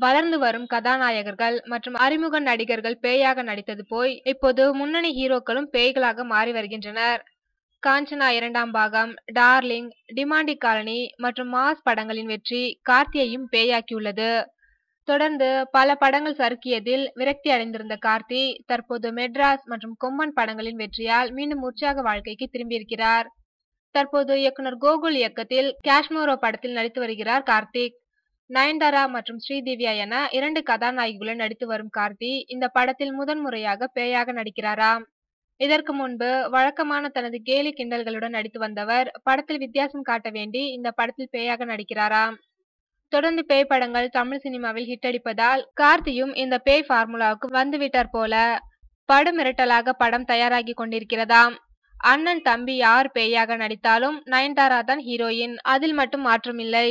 வளர்ந்து வரும் கதாநாயகர்கள் மற்றும் அறிமுக நடிகர்கள் பேயாக நடித்தது போய் இப்போது முன்னணி ஹீரோக்களும் பேய்களாக மாறி வருகின்றனர். காஞ்சனா 2ஆம் பாகம், டார்லிங், டிமாண்டி காலனி மற்றும் மாஸ் படங்களின் வெற்றி கார்த்தியையும் பேயாக்கியுள்ளது. தொடர்ந்து பல படங்கள் சறுக்கியதில் விரக்தி அடைந்திருந்த கார்த்தி தற்போது மெட்ராஸ் மற்றும் கொம்பன் படங்களின் வெற்றியால் மீண்டும் உற்சாக வாழ்க்கைக்கு திரும்பியிருக்கிறார். தற்போது இயக்குனர் கோகுல் இயக்கத்தில் காஷ்மோரோ படத்தில் நடித்து வருகிறார் கார்த்திக். நயன்தாரா மற்றும் ஸ்ரீதிவ்யா என 2 கதாநாயகிகளுடன் நடித்து வரும் கார்த்தி இந்த படத்தில் முதன்முறையாக பேயாக நடிக்கிறாராம். இதற்கு முன்பு வழக்கமான தனது கேலி கிண்டல்களுடன் நடித்து வந்தவர் படத்தில் வித்தியாசம் காட்ட வேண்டி இந்த படத்தில் பேயாக நடிக்கிறாராம். தொடர்ந்து பேய் படங்கள் தமிழ் சினிமாவில் ஹிட் அடிப்பதால் கார்த்தியும் இந்த பேய் ஃபார்முலாவுக்கு வந்துவிட்டார் போல. படம் மிரட்டலாக படம் தயாராகி கொண்டிருக்கிறதாம். அண்ணன் தம்பி யார் பேயாக நடித்தாலும் நயன்தாரா தான் ஹீரோயின், அதில் மட்டும் மாற்றமில்லை.